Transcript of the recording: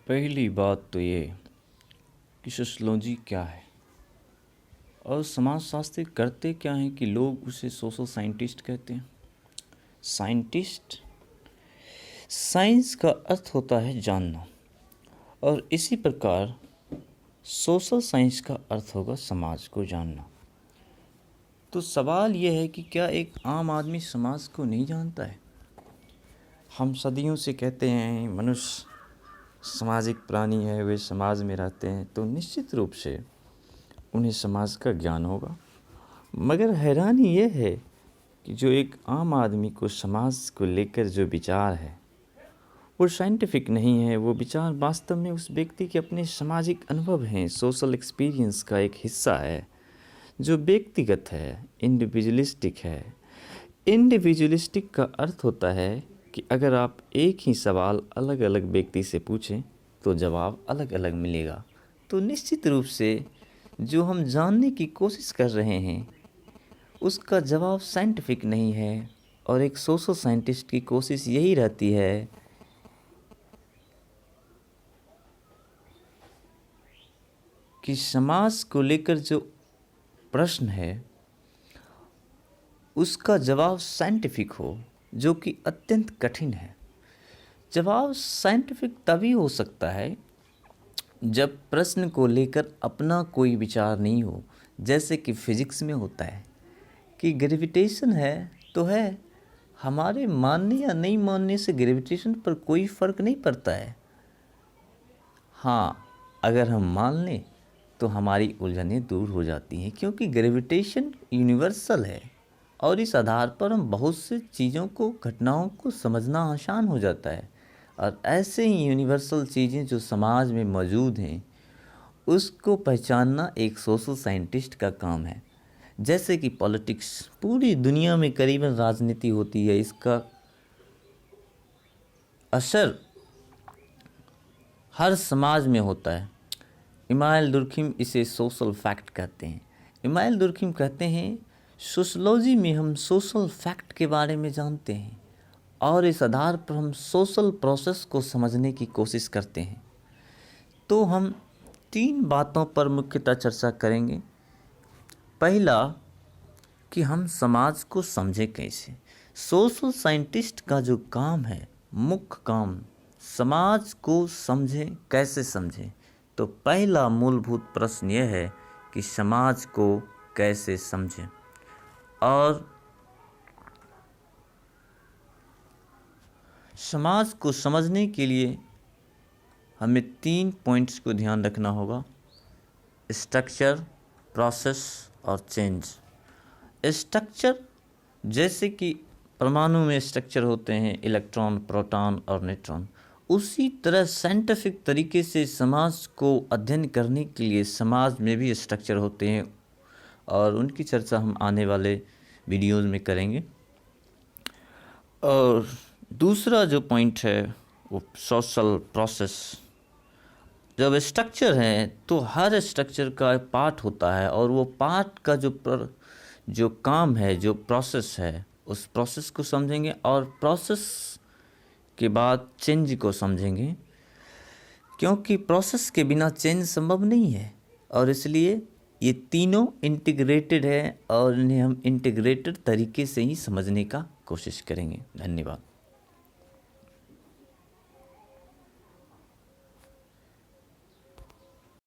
पहली बात तो ये कि सोशलॉजी क्या है और समाजशास्त्री करते क्या हैं कि लोग उसे सोशल साइंटिस्ट कहते हैं। साइंटिस्ट, साइंस का अर्थ होता है जानना, और इसी प्रकार सोशल साइंस का अर्थ होगा समाज को जानना। तो सवाल यह है कि क्या एक आम आदमी समाज को नहीं जानता है? हम सदियों से कहते हैं मनुष्य सामाजिक प्राणी है, वे समाज में रहते हैं, तो निश्चित रूप से उन्हें समाज का ज्ञान होगा। मगर हैरानी यह है कि जो एक आम आदमी को समाज को लेकर जो विचार है वो साइंटिफिक नहीं है। वो विचार वास्तव में उस व्यक्ति के अपने सामाजिक अनुभव हैं, सोशल एक्सपीरियंस का एक हिस्सा है जो व्यक्तिगत है, इंडिविजुअलिस्टिक है। इंडिविजुअलिस्टिक का अर्थ होता है कि अगर आप एक ही सवाल अलग अलग व्यक्ति से पूछें तो जवाब अलग अलग मिलेगा। तो निश्चित रूप से जो हम जानने की कोशिश कर रहे हैं उसका जवाब साइंटिफिक नहीं है, और एक सोशल साइंटिस्ट की कोशिश यही रहती है कि समाज को लेकर जो प्रश्न है उसका जवाब साइंटिफिक हो, जो कि अत्यंत कठिन है। जवाब साइंटिफिक तभी हो सकता है जब प्रश्न को लेकर अपना कोई विचार नहीं हो, जैसे कि फिजिक्स में होता है कि ग्रेविटेशन है तो है, हमारे मानने या नहीं मानने से ग्रेविटेशन पर कोई फ़र्क नहीं पड़ता है। हाँ, अगर हम मान लें तो हमारी उलझनें दूर हो जाती हैं, क्योंकि ग्रेविटेशन यूनिवर्सल है और इस आधार पर हम बहुत से चीज़ों को, घटनाओं को समझना आसान हो जाता है। और ऐसे ही यूनिवर्सल चीज़ें जो समाज में मौजूद हैं उसको पहचानना एक सोशल साइंटिस्ट का काम है। जैसे कि पॉलिटिक्स, पूरी दुनिया में करीबन राजनीति होती है, इसका असर हर समाज में होता है। इमानुएल दुर्खिम इसे सोशल फैक्ट कहते हैं। इमानुएल दुर्खिम कहते हैं सोशलॉजी में हम सोशल फैक्ट के बारे में जानते हैं और इस आधार पर हम सोशल प्रोसेस को समझने की कोशिश करते हैं। तो हम 3 बातों पर मुख्यतः चर्चा करेंगे। पहला कि हम समाज को समझें कैसे। सोशल साइंटिस्ट का जो काम है, मुख्य काम, समाज को समझें, कैसे समझें। तो पहला मूलभूत प्रश्न यह है कि समाज को कैसे समझें। और समाज को समझने के लिए हमें 3 पॉइंट्स को ध्यान रखना होगा: स्ट्रक्चर, प्रोसेस और चेंज। स्ट्रक्चर, जैसे कि परमाणु में स्ट्रक्चर होते हैं, इलेक्ट्रॉन, प्रोटॉन और न्यूट्रॉन, उसी तरह साइंटिफिक तरीके से समाज को अध्ययन करने के लिए समाज में भी स्ट्रक्चर होते हैं, और उनकी चर्चा हम आने वाले वीडियोज़ में करेंगे। और दूसरा जो पॉइंट है वो सोशल प्रोसेस। जब स्ट्रक्चर है तो हर स्ट्रक्चर का पार्ट होता है, और वो पार्ट का जो काम है, जो प्रोसेस है, उस प्रोसेस को समझेंगे, और प्रोसेस के बाद चेंज को समझेंगे, क्योंकि प्रोसेस के बिना चेंज संभव नहीं है। और इसलिए ये तीनों इंटीग्रेटेड है और इन्हें हम इंटीग्रेटेड तरीके से ही समझने का कोशिश करेंगे। धन्यवाद।